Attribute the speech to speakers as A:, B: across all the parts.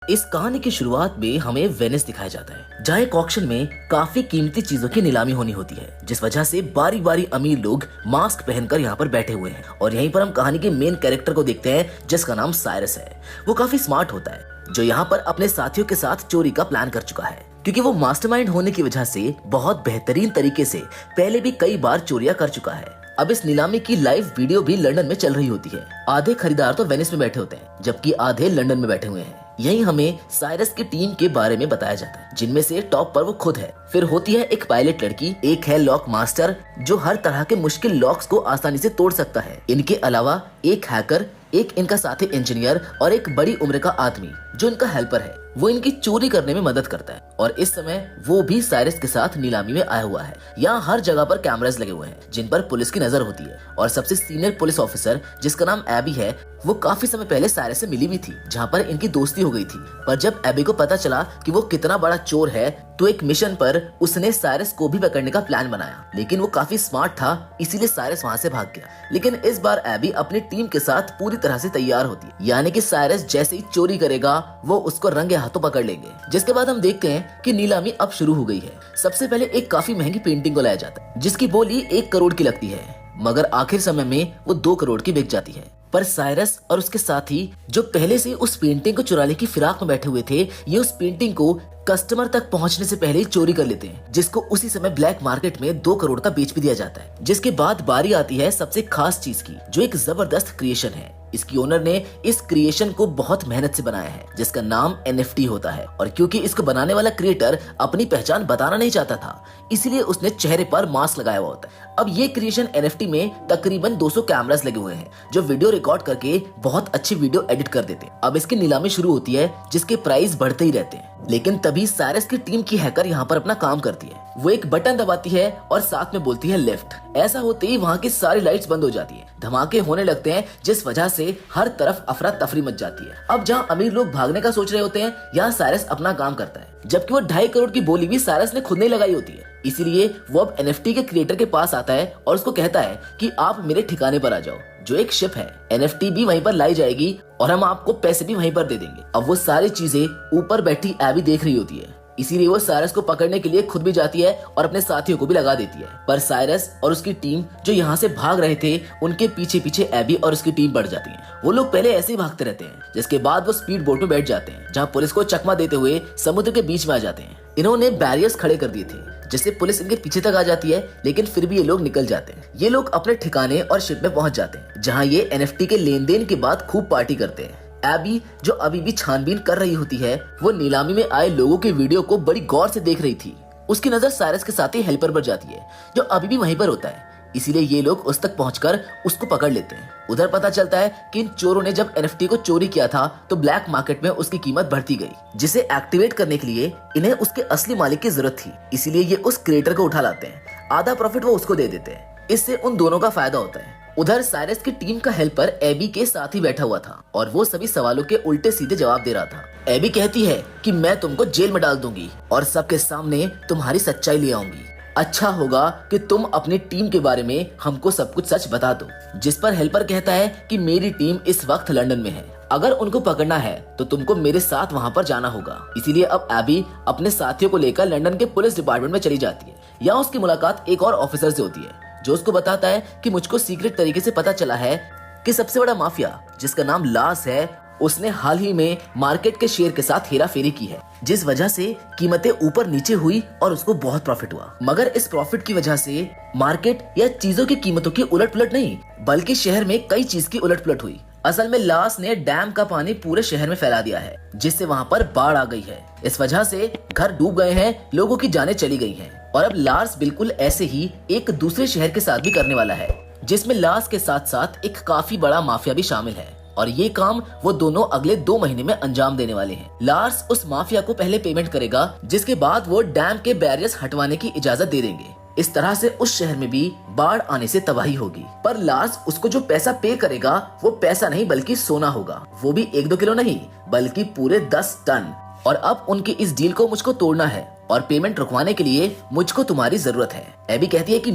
A: इस कहानी की शुरुआत में हमें वेनिस दिखाया जाता है, जहाँ एक ऑक्शन में काफी कीमती चीजों की नीलामी होनी होती है, जिस वजह से बारी बारी अमीर लोग मास्क पहनकर यहाँ पर बैठे हुए हैं। और यहीं पर हम कहानी के मेन कैरेक्टर को देखते हैं, जिसका नाम साइरस है। वो काफी स्मार्ट होता है, जो यहाँ पर अपने साथियों के साथ चोरी का प्लान कर चुका है, क्योंकि वो मास्टरमाइंड होने की वजह से बहुत बेहतरीन तरीके से पहले भी कई बार चोरियां कर चुका है। अब इस नीलामी की लाइव वीडियो भी लंदन में चल रही होती है। आधे खरीदार तो वेनिस में बैठे होते हैं, जबकि आधे लंदन में बैठे हुए हैं। यही हमें साइरस की टीम के बारे में बताया जाता है, जिनमें से टॉप पर वो खुद है। फिर होती है एक पायलट लड़की, एक है लॉक मास्टर जो हर तरह के मुश्किल लॉक्स को आसानी से तोड़ सकता है। इनके अलावा एक हैकर, एक इनका साथी इंजीनियर और एक बड़ी उम्र का आदमी जो इनका हेल्पर है। वो इनकी चोरी करने में मदद करता है और इस समय वो भी साइरस के साथ नीलामी में आया हुआ है। यहाँ हर जगह पर कैमरास लगे हुए हैं, जिन पर पुलिस की नजर होती है। और सबसे सीनियर पुलिस ऑफिसर, जिसका नाम एबी है, वो काफी समय पहले साइरस से मिली भी थी, जहाँ पर इनकी दोस्ती हो गई थी। पर जब एबी को पता चला कि वो कितना बड़ा चोर है, तो एक मिशन पर उसने साइरस को भी पकड़ने का प्लान बनाया। लेकिन वो काफी स्मार्ट था, इसीलिए साइरस वहाँ से भाग गया। लेकिन इस बार एबी अपनी टीम के साथ पूरी तरह से तैयार होती है, यानी कि साइरस जैसे ही चोरी करेगा वो उसको रंगे हाथों पकड़ लेंगे। जिसके बाद हम देखते हैं कि नीलामी अब शुरू हो गई है। सबसे पहले एक काफी महंगी पेंटिंग को लाया जाता है, जिसकी बोली 1 करोड़ की लगती है, मगर आखिर समय में वो 2 करोड़ की बिक जाती है। पर साइरस और उसके साथी, जो पहले से उस पेंटिंग को चुराने की फिराक में बैठे हुए थे, ये उस पेंटिंग को कस्टमर तक पहुंचने से पहले ही चोरी कर लेते हैं, जिसको उसी समय ब्लैक मार्केट में 2 करोड़ का बेच भी दिया जाता है। जिसके बाद बारी आती है सबसे खास चीज की, जो एक जबरदस्त क्रिएशन है। इसकी ओनर ने इस क्रिएशन को बहुत मेहनत से बनाया है, जिसका नाम NFT होता है। और क्योंकि इसको बनाने वाला क्रिएटर अपनी पहचान बताना नहीं चाहता था, इसलिए उसने चेहरे पर मास्क लगाया हुआ होता है। अब ये क्रिएशन NFT में तकरीबन 200 कैमरास लगे हुए हैं, जो वीडियो रिकॉर्ड करके बहुत अच्छी वीडियो एडिट कर देते हैं। अब इसकी नीलामी शुरू होती है, जिसके प्राइस बढ़ते ही रहते हैं। लेकिन तभी साइरस की टीम की हैकर यहाँ पर अपना काम करती है। वो एक बटन दबाती है और साथ में बोलती है लेफ्ट। ऐसा होते ही वहाँ की सारी लाइट्स बंद हो जाती है, धमाके होने लगते हैं, जिस वजह से हर तरफ अफरा तफरी मच जाती है। अब जहाँ अमीर लोग भागने का सोच रहे होते हैं, यहाँ साइरस अपना काम करता है, जबकि वो 2.5 करोड़ की बोली भी साइरस ने खुद नहीं लगाई होती है। इसीलिए वो अब NFT के क्रिएटर के पास आता है और उसको कहता है कि आप मेरे ठिकाने पर आ जाओ, जो एक शिप है। NFT भी वहीं पर लाई जाएगी और हम आपको पैसे भी वहीं पर दे देंगे। अब वो सारी चीजें ऊपर बैठी एबी देख रही होती है, इसीलिए वो साइरस को पकड़ने के लिए खुद भी जाती है और अपने साथियों को भी लगा देती है। पर साइरस और उसकी टीम जो यहाँ से भाग रहे थे, उनके पीछे पीछे एबी और उसकी टीम बढ़ जाती है। वो लोग पहले ऐसे ही भागते रहते हैं, जिसके बाद वो स्पीड बोट में बैठ जाते हैं, जहाँ पुलिस को चकमा देते हुए समुद्र के बीच में आ जाते हैं। इन्होंने बैरियर्स खड़े कर दिए थे, जिससे पुलिस इनके पीछे तक आ जाती है, लेकिन फिर भी ये लोग निकल जाते हैं। ये लोग अपने ठिकाने और शिप में पहुंच जाते हैं, जहाँ ये NFT के लेन देन के बाद खूब पार्टी करते हैं। एबी, जो अभी भी छानबीन कर रही होती है, वो नीलामी में आए लोगों की वीडियो को बड़ी गौर से देख रही थी। उसकी नजर साइरस के साथ ही हेल्पर पर जाती है, जो अभी भी वहीं पर होता है। इसीलिए ये लोग उस तक पहुंचकर उसको पकड़ लेते हैं। उधर पता चलता है कि इन चोरों ने जब NFT को चोरी किया था, तो ब्लैक मार्केट में उसकी कीमत बढ़ती गई, जिसे एक्टिवेट करने के लिए इन्हें उसके असली मालिक की जरूरत थी। इसीलिए ये उस क्रिएटर को उठा लाते हैं, आधा प्रॉफिट वो उसको दे देते हैं। इससे उन दोनों का फायदा होता है। उधर साइरस की टीम का हेल्पर एबी के साथ ही बैठा हुआ था और वो सभी सवालों के उल्टे सीधे जवाब दे रहा था। एबी कहती है कि मैं तुमको जेल में डाल दूंगी और सबके सामने तुम्हारी सच्चाई ले आऊंगी। अच्छा होगा कि तुम अपनी टीम के बारे में हमको सब कुछ सच बता दो। जिस पर हेल्पर कहता है कि मेरी टीम इस वक्त लंदन में है, अगर उनको पकड़ना है तो तुमको मेरे साथ वहाँ पर जाना होगा। इसीलिए अब एबी अपने साथियों को लेकर लंदन के पुलिस डिपार्टमेंट में चली जाती है। यहाँ उसकी मुलाकात एक और ऑफिसर से होती है, जो उसको बताता है कि मुझको सीक्रेट तरीके से पता चला है कि सबसे बड़ा माफिया, जिसका नाम लास है, उसने हाल ही में मार्केट के शेयर के साथ हेरा फेरी की है, जिस वजह से कीमतें ऊपर नीचे हुई और उसको बहुत प्रॉफिट हुआ। मगर इस प्रॉफिट की वजह से मार्केट या चीजों की कीमतों की उलटपुलट नहीं, बल्कि शहर में कई चीज की उलटपुलट हुई। असल में लास ने डैम का पानी पूरे शहर में फैला दिया है, जिससे वहाँ पर बाढ़ आ गई है। इस वजह से घर डूब गए हैं, लोगों की जानें चली गई हैं। और अब लार्स बिल्कुल ऐसे ही एक दूसरे शहर के साथ भी करने वाला है, जिसमें लार्स के साथ साथ एक काफी बड़ा माफिया भी शामिल है। और ये काम वो दोनों अगले 2 महीने में अंजाम देने वाले हैं। लार्स उस माफिया को पहले पेमेंट करेगा, जिसके बाद वो डैम के बैरियर्स हटवाने की इजाजत दे देंगे। इस तरह से उस शहर में भी बाढ़ आने से तबाही होगी। पर लार्स उसको जो पैसा पे करेगा, वो पैसा नहीं बल्कि सोना होगा। वो भी 1-2 किलो नहीं, बल्कि पूरे 10 टन। और अब उनकी इस डील को मुझको तोड़ना है और पेमेंट रुकवाने के लिए मुझको तुम्हारी जरूरत है। एबी कहती है कि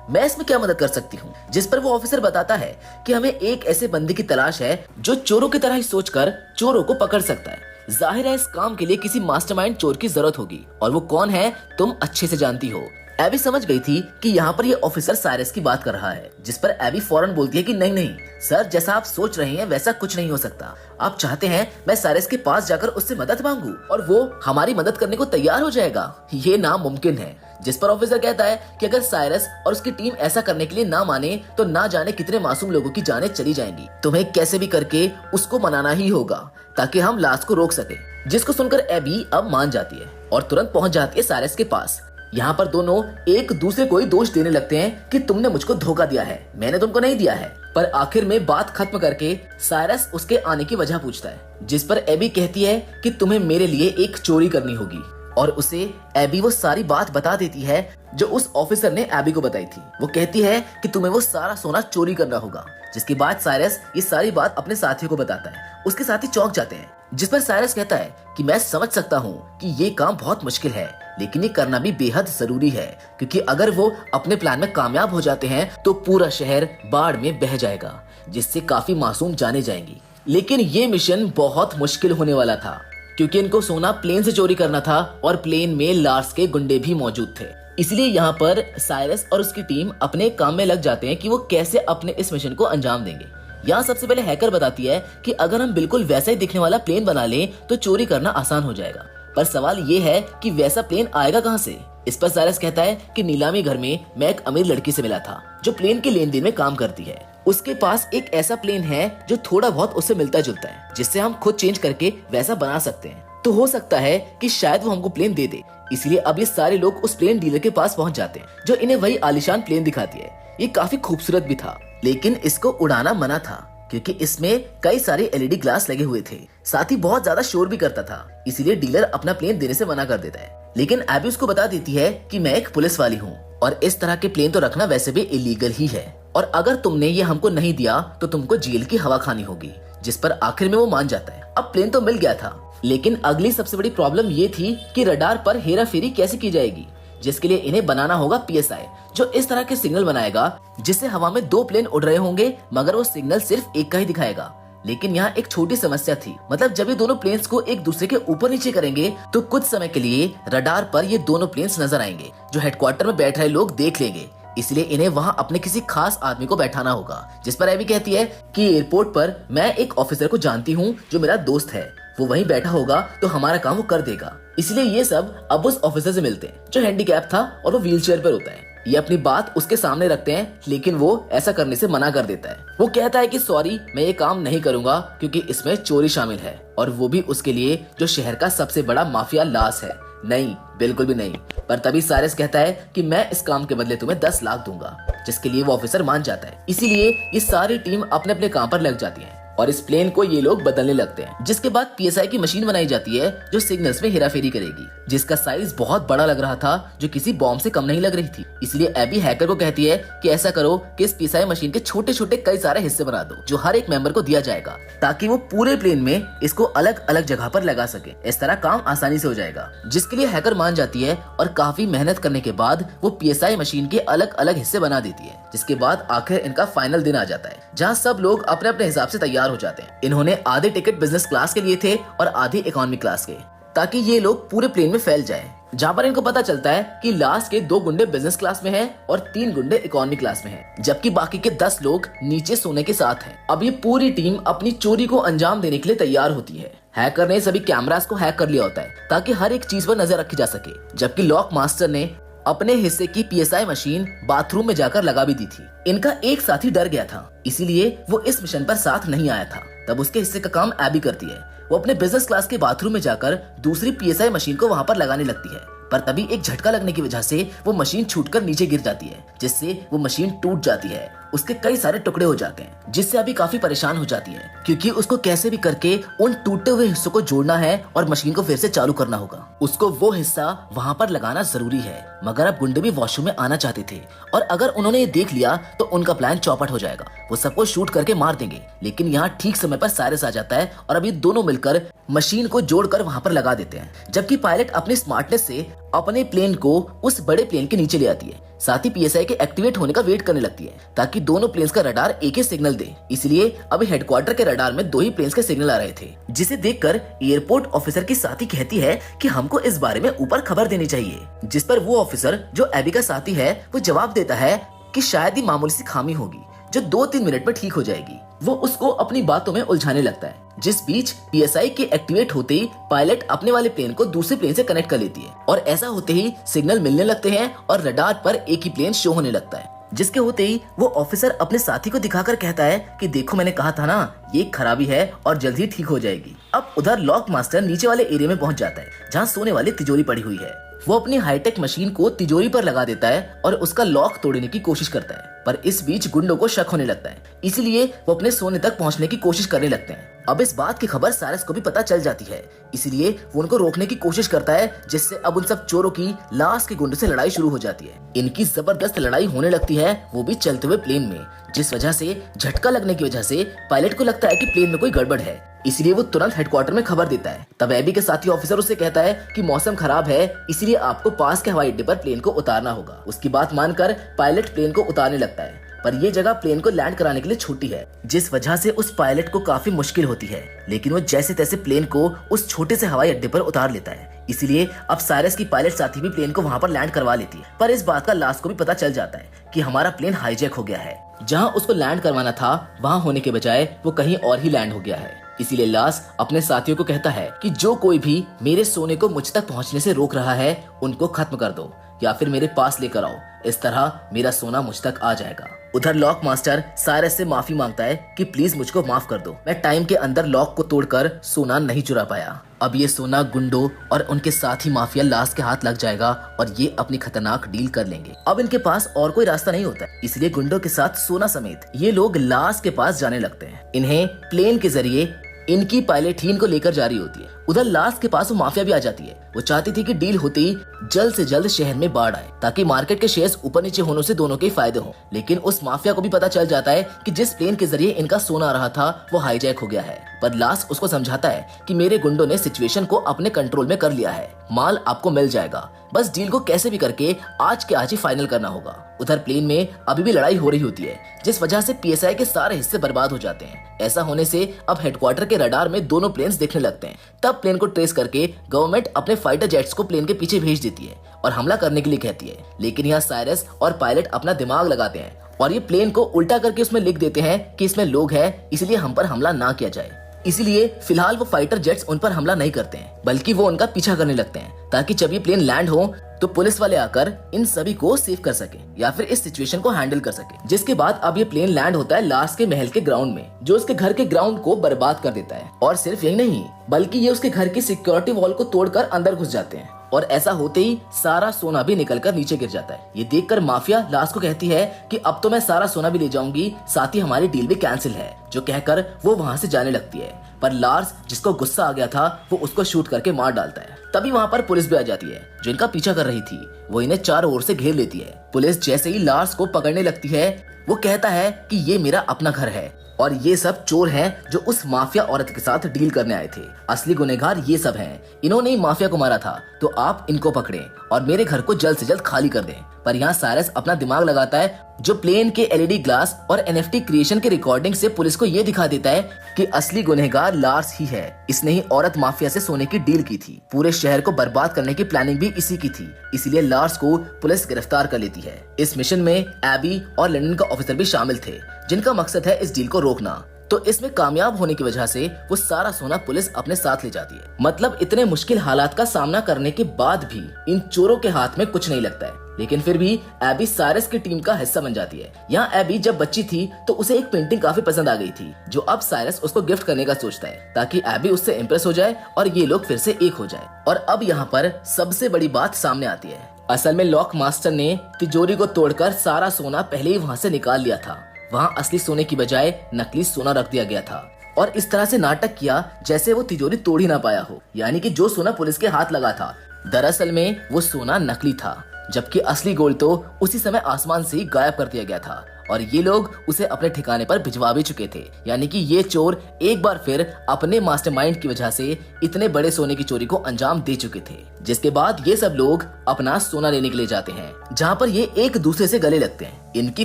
A: मैं इसमें क्या मदद कर सकती हूँ। जिस पर वो ऑफिसर बताता है कि हमें एक ऐसे बंदे की तलाश है जो चोरों की तरह ही सोचकर चोरों को पकड़ सकता है। जाहिर है इस काम के लिए किसी मास्टरमाइंड चोर की जरूरत होगी, और वो कौन है तुम अच्छे से जानती हो। एबी समझ गई थी कि यहाँ पर ये ऑफिसर साइरस की बात कर रहा है, जिस पर एबी फौरन बोलती है कि नहीं नहीं सर, जैसा आप सोच रहे हैं वैसा कुछ नहीं हो सकता। आप चाहते हैं मैं साइरस के पास जाकर उससे मदद मांगू और वो हमारी मदद करने को तैयार हो जाएगा? ये नामुमकिन है। जिस पर ऑफिसर कहता है कि अगर साइरस और उसकी टीम ऐसा करने के लिए ना माने तो ना जाने कितने मासूम लोगों की जानें चली जाएंगी। तुम्हें कैसे भी करके उसको मनाना ही होगा ताकि हम लाश को रोक सके। जिसको सुनकर एबी अब मान जाती है और तुरंत पहुंच जाती है साइरस के पास। यहाँ पर दोनों एक दूसरे को ही दोष देने लगते हैं कि तुमने मुझको धोखा दिया है, मैंने तुमको नहीं दिया है। पर आखिर में बात खत्म करके साइरस उसके आने की वजह पूछता है, जिस पर एबी कहती है कि तुम्हें मेरे लिए एक चोरी करनी होगी, और उसे एबी वो सारी बात बता देती है जो उस ऑफिसर ने एबी को बताई थी। वो कहती है कि तुम्हें वो सारा सोना चोरी करना होगा। जिसके बाद साइरस ये सारी बात अपने साथियों को बताता है। उसके साथी चौंक जाते हैं, जिस पर साइरस कहता है कि मैं समझ सकता हूँ कि ये काम बहुत मुश्किल है, लेकिन ये करना भी बेहद जरूरी है, क्योंकि अगर वो अपने प्लान में कामयाब हो जाते हैं तो पूरा शहर बाढ़ में बह जाएगा, जिससे काफी मासूम जाने जाएंगी। लेकिन ये मिशन बहुत मुश्किल होने वाला था, क्योंकि इनको सोना प्लेन से चोरी करना था और प्लेन में लार्स के गुंडे भी मौजूद थे। इसलिए यहाँ पर साइरस और उसकी टीम अपने काम में लग जाते हैं कि वो कैसे अपने इस मिशन को अंजाम देंगे। यहाँ सबसे पहले हैकर बताती है कि अगर हम बिल्कुल वैसा ही दिखने वाला प्लेन बना लें तो चोरी करना आसान हो जाएगा। पर सवाल ये है कि वैसा प्लेन आएगा कहाँ से? इस पर साइरस कहता है कि नीलामी घर में मैं एक अमीर लड़की से मिला था जो प्लेन के लेन देन में काम करती है। उसके पास एक ऐसा प्लेन है जो थोड़ा बहुत उससे मिलता जुलता है, जिससे हम खुद चेंज करके वैसा बना सकते हैं। तो हो सकता है कि शायद वो हमको प्लेन दे दे। इसलिए अब ये सारे लोग उस प्लेन डीलर के पास पहुंच जाते हैं, जो इन्हें वही आलीशान प्लेन दिखाती है। ये काफी खूबसूरत भी था, लेकिन इसको उड़ाना मना था क्योंकि इसमें कई सारे एलईडी ग्लास लगे हुए थे। साथ ही बहुत ज्यादा शोर भी करता था, इसीलिए डीलर अपना प्लेन देने से मना कर देता है। लेकिन एबी उसको बता देती है कि मैं एक पुलिस वाली हूँ और इस तरह के प्लेन तो रखना वैसे भी इलीगल ही है, और अगर तुमने ये हमको नहीं दिया तो तुमको जेल की हवा खानी होगी। जिस पर आखिर में वो मान जाता है। अब प्लेन तो मिल गया था, लेकिन अगली सबसे बड़ी प्रॉब्लम ये थी कि रडार पर हेरा फेरी कैसे की जाएगी, जिसके लिए इन्हें बनाना होगा पीएसआई, जो इस तरह के सिग्नल बनाएगा जिससे हवा में दो प्लेन उड़ रहे होंगे मगर वो सिग्नल सिर्फ एक का ही दिखाएगा। लेकिन यहाँ एक छोटी समस्या थी, मतलब जब ये दोनों प्लेन्स को एक दूसरे के ऊपर नीचे करेंगे तो कुछ समय के लिए रडार पर ये दोनों प्लेन्स नजर आएंगे, जो हेडक्वार्टर में बैठ रहे लोग देख लेंगे। इसलिए इन्हें वहाँ अपने किसी खास आदमी को बैठाना होगा। जिस पर एबी कहती है कि एयरपोर्ट पर मैं एक ऑफिसर को जानती हूँ जो मेरा दोस्त है, वो वहीं बैठा होगा तो हमारा काम वो कर देगा। इसलिए ये सब अब उस ऑफिसर से मिलते हैं जो हैंडीकैप था और वो व्हीलचेयर पर होता है। ये अपनी बात उसके सामने रखते हैं, लेकिन वो ऐसा करने से मना कर देता है। वो कहता है कि सॉरी, मैं ये काम नहीं करूंगा क्योंकि इसमें चोरी शामिल है, और वो भी उसके लिए जो शहर का सबसे बड़ा माफिया लास है। नहीं, बिल्कुल भी नहीं। पर तभी साइरस कहता है कि मैं इस काम के बदले तुम्हें 10 लाख दूंगा, जिसके लिए वो ऑफिसर मान जाता है। इसीलिए ये सारी टीम अपने अपने काम पर लग जाती है और इस प्लेन को ये लोग बदलने लगते हैं। जिसके बाद पीएसआई की मशीन बनाई जाती है जो सिग्नल्स में हेराफेरी करेगी, जिसका साइज बहुत बड़ा लग रहा था, जो किसी बॉम्ब से कम नहीं लग रही थी। इसलिए एबी हैकर को कहती है कि ऐसा करो कि इस पीएसआई मशीन के छोटे छोटे कई सारे हिस्से बना दो, जो हर एक मेंबर को दिया जाएगा, ताकि वो पूरे प्लेन में इसको अलग अलग जगह पर लगा सके। इस तरह काम आसानी से हो जाएगा, जिसके लिए हैकर मान जाती है और काफी मेहनत करने के बाद वो पीएसआई मशीन के अलग अलग हिस्से बना देती है। जिसके बाद आखिर इनका फाइनल दिन आ जाता है, जहाँ सब लोग अपने अपने हिसाब से तैयार हो जाते हैं। इन्होंने आधे टिकट बिजनेस क्लास के लिए थे और आधी इकोनॉमी क्लास के, ताकि ये लोग पूरे प्लेन में फैल जाएं। जहाँ पर इनको पता चलता है कि लास्ट के 2 गुंडे बिजनेस क्लास में हैं और 3 गुंडे इकोनॉमी क्लास में हैं, जबकि बाकी के 10 लोग नीचे सोने के साथ हैं। अब ये पूरी टीम अपनी चोरी को अंजाम देने के लिए तैयार होती है। हैकर ने सभी कैमरास को हैक कर लिया होता है ताकि हर एक चीज पर नजर रखी जा सके, जबकि लॉक मास्टर ने अपने हिस्से की पीएसआई मशीन बाथरूम में जाकर लगा भी दी थी। इनका एक साथी डर गया था, इसीलिए वो इस मिशन पर साथ नहीं आया था। तब उसके हिस्से का काम एबी करती है। वो अपने बिजनेस क्लास के बाथरूम में जाकर दूसरी पीएसआई मशीन को वहां पर लगाने लगती है, पर तभी एक झटका लगने की वजह से वो मशीन छूटकर नीचे गिर जाती है, जिससे वो मशीन टूट जाती है। उसके कई सारे टुकड़े हो जाते हैं, जिससे अभी काफी परेशान हो जाती है, क्योंकि उसको कैसे भी करके उन टूटे हुए हिस्सों को जोड़ना है और मशीन को फिर से चालू करना होगा। उसको वो हिस्सा वहाँ पर लगाना जरूरी है, मगर अब गुंडे भी वॉशरूम में आना चाहते थे, और अगर उन्होंने ये देख लिया तो उनका प्लान चौपट हो जाएगा। वो सबको शूट करके मार देंगे। लेकिन यहाँ ठीक समय पर साइरस आ जाता है और अभी दोनों मिलकर मशीन को जोड़कर वहाँ पर लगा देते हैं, जबकि पायलट अपनी स्मार्टनेस से अपने प्लेन को उस बड़े प्लेन के नीचे ले आती है, साथ ही पीएसआई के एक्टिवेट होने का वेट करने लगती है ताकि दोनों प्लेन्स का रडार एक ही सिग्नल दे। इसलिए अभी हेडक्वार्टर के रडार में 2 ही प्लेन्स के सिग्नल आ रहे थे, जिसे देखकर एयरपोर्ट ऑफिसर की साथी कहती है कि हमको इस बारे में ऊपर खबर देनी चाहिए। जिस पर वो ऑफिसर जो एबी का साथी है वो जवाब देता है कि शायद ही मामूली सी खामी होगी जो 2-3 मिनट में ठीक हो जाएगी। वो उसको अपनी बातों में उलझाने लगता है। जिस बीच पीएसआई के एक्टिवेट होते ही पायलट अपने वाले प्लेन को दूसरे प्लेन से कनेक्ट कर लेती है और ऐसा होते ही सिग्नल मिलने लगते हैं और रडार पर एक ही प्लेन शो होने लगता है। जिसके होते ही वो ऑफिसर अपने साथी को दिखाकर कहता है कि देखो मैंने कहा था ना, ये खराबी है और जल्द ही ठीक हो जाएगी। अब उधर लॉक मास्टर नीचे वाले एरिया में पहुंच जाता है जहाँ सोने वाली तिजोरी पड़ी हुई है। वो अपनी हाईटेक मशीन को तिजोरी पर लगा देता है और उसका लॉक तोड़ने की कोशिश करता है, पर इस बीच गुंडों को शक होने लगता है, इसलिए वो अपने सोने तक पहुंचने की कोशिश करने लगते हैं। अब इस बात की खबर साइरस को भी पता चल जाती है, इसलिए वो उनको रोकने की कोशिश करता है, जिससे अब उन सब चोरों की लाश के गुंडों से लड़ाई शुरू हो जाती है। इनकी जबरदस्त लड़ाई होने लगती है, वो भी चलते हुए प्लेन में, जिस वजह से झटका लगने की वजह से पायलट को लगता है कि प्लेन में कोई गड़बड़ है, इसलिए वो तुरंत हेडक्वार्टर में खबर देता है। तब एबी के साथी ऑफिसर उसे कहता है कि मौसम खराब है, इसलिए आपको पास के हवाई अड्डे पर प्लेन को उतारना होगा। उसकी बात मानकर पायलट प्लेन को उतारने लगता है, पर ये जगह प्लेन को लैंड कराने के लिए छोटी है, जिस वजह से उस पायलट को काफी मुश्किल होती है, लेकिन वो जैसे तैसे प्लेन को उस छोटे से हवाई अड्डे पर उतार लेता है। इसीलिए अब साइरस की पायलट साथी भी प्लेन को वहाँ पर लैंड करवा लेती है, पर इस बात का लास्ट को भी पता चल जाता है कि हमारा प्लेन हाईजैक हो गया है। जहाँ उसको लैंड करवाना था वहाँ होने के बजाय वो कहीं और ही लैंड हो गया है। इसीलिए लास अपने साथियों को कहता है कि जो कोई भी मेरे सोने को मुझ तक पहुँचने से रोक रहा है उनको खत्म कर दो या फिर मेरे पास लेकर आओ, इस तरह मेरा सोना मुझ तक आ जाएगा। उधर लॉक मास्टर साइरस से माफी मांगता है कि प्लीज मुझको माफ कर दो, मैं टाइम के अंदर लॉक को तोड़कर सोना नहीं चुरा पाया। अब ये सोना गुंडों और उनके साथी माफिया लास के हाथ लग जाएगा और ये अपनी खतरनाक डील कर लेंगे। अब इनके पास और कोई रास्ता नहीं होता, इसलिए गुंडों के साथ सोना समेत ये लोग लास के पास जाने लगते हैं। इन्हें प्लेन के जरिए इनकी पायलट ही इनको लेकर जा रही होती है। उधर लास्ट के पास वो माफिया भी आ जाती है। वो चाहती थी कि डील होते ही जल्द से जल्द शहर में बाढ़ आए ताकि मार्केट के शेयर्स ऊपर नीचे होने से दोनों के फायदे हों। लेकिन उस माफिया को भी पता चल जाता है कि जिस प्लेन के जरिए इनका सोना आ रहा था वो हाईजैक हो गया है। पर लास्ट उसको समझाता है कि मेरे गुंडों ने सिचुएशन को अपने कंट्रोल में कर लिया है, माल आपको मिल जाएगा, बस डील को कैसे भी करके आज के आज ही फाइनल करना होगा। उधर प्लेन में अभी भी लड़ाई हो रही होती है, जिस वजह से पीएसआई के सारे हिस्से बर्बाद हो जाते हैं। ऐसा होने से अब हेडक्वार्टर के रडार में दोनों प्लेन्स दिखने लगते हैं। तब प्लेन को ट्रेस करके गवर्नमेंट अपने फाइटर जेट्स को प्लेन के पीछे भेज देती है और हमला करने के लिए कहती है। लेकिन यहाँ साइरस और पायलट अपना दिमाग लगाते हैं और ये प्लेन को उल्टा करके उसमें लिख देते हैं कि इसमें लोग हैं, इसलिए हम पर हमला ना किया जाए। इसलिए फिलहाल वो फाइटर जेट्स उन पर हमला नहीं करते हैं, बल्कि वो उनका पीछा करने लगते हैं ताकि जब ये प्लेन लैंड हो तो पुलिस वाले आकर इन सभी को सेव कर सके या फिर इस सिचुएशन को हैंडल कर सके। जिसके बाद अब ये प्लेन लैंड होता है लास के महल के ग्राउंड में, जो उसके घर के ग्राउंड को बर्बाद कर देता है। और सिर्फ यही नहीं, बल्कि ये उसके घर की सिक्योरिटी वॉल को तोड़कर अंदर घुस जाते हैं और ऐसा होते ही सारा सोना भी निकलकर नीचे गिर जाता है। ये देखकर माफिया लास को कहती है कि अब तो मैं सारा सोना भी ले जाऊंगी, साथ ही हमारी डील भी कैंसिल है, जो कहकर वो वहाँ से जाने लगती है। पर लार्स, जिसको गुस्सा आ गया था, वो उसको शूट करके मार डालता है। तभी वहाँ पर पुलिस भी आ जाती है, जो इनका पीछा कर रही थी। वो इन्हें चारों ओर से घेर लेती है। पुलिस जैसे ही लार्स को पकड़ने लगती है, वो कहता है कि ये मेरा अपना घर है और ये सब चोर हैं जो उस माफिया औरत के साथ डील करने आए थे। असली गुनहगार ये सब हैं, इन्होंने ही माफिया को मारा था, तो आप इनको पकड़ें और मेरे घर को जल्द से जल्द खाली कर दें। पर यहाँ साइरस अपना दिमाग लगाता है, जो प्लेन के एलईडी ग्लास और एनएफटी क्रिएशन के रिकॉर्डिंग से पुलिस को ये दिखा देता है कि असली गुनहगार लार्स ही है। इसने ही औरत माफिया से सोने की डील की थी। पूरे शहर को बर्बाद करने की प्लानिंग भी इसी की थी, इसीलिए लार्स को पुलिस गिरफ्तार कर लेती है। इस मिशन में एबी और लंदन का ऑफिसर भी शामिल थे, जिनका मकसद है इस डील को रोकना। तो इसमें कामयाब होने की वजह से वो सारा सोना पुलिस अपने साथ ले जाती है। मतलब इतने मुश्किल हालात का सामना करने के बाद भी इन चोरों के हाथ में कुछ नहीं लगता है। लेकिन फिर भी एबी साइरस की टीम का हिस्सा बन जाती है। यहाँ एबी जब बच्ची थी तो उसे एक पेंटिंग काफी पसंद आ गई थी, जो अब साइरस उसको गिफ्ट करने का सोचता है ताकि एबी उससे इम्प्रेस हो जाए और ये लोग फिर से एक हो जाए। और अब यहाँ पर सबसे बड़ी बात सामने आती है। असल में लॉक मास्टर ने तिजोरी को तोड़कर सारा सोना पहले ही वहाँ से निकाल लिया था। वहाँ असली सोने की बजाय नकली सोना रख दिया गया था और इस तरह से नाटक किया जैसे वो तिजोरी तोड़ ही ना पाया हो। यानी कि जो सोना पुलिस के हाथ लगा था, दरअसल में वो सोना नकली था, जबकि असली गोल्ड तो उसी समय आसमान से ही गायब कर दिया गया था। और ये लोग उसे अपने ठिकाने पर भिजवा भी चुके थे। यानी कि ये चोर एक बार फिर अपने मास्टरमाइंड की वजह से इतने बड़े सोने की चोरी को अंजाम दे चुके थे। जिसके बाद ये सब लोग अपना सोना लेने के लिए जाते हैं, जहाँ पर ये एक दूसरे से गले लगते हैं। इनकी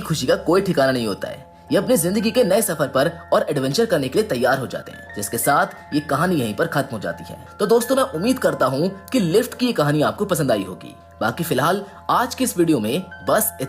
A: खुशी का कोई ठिकाना नहीं होता है। ये अपनी जिंदगी के नए सफर पर और एडवेंचर करने के लिए तैयार हो जाते हैं, जिसके साथ ये कहानी यहीं पर खत्म हो जाती है। तो दोस्तों, मैं उम्मीद करता हूँ कि लिफ्ट की ये कहानी आपको पसंद आई होगी। बाकी फिलहाल आज की इस वीडियो में बस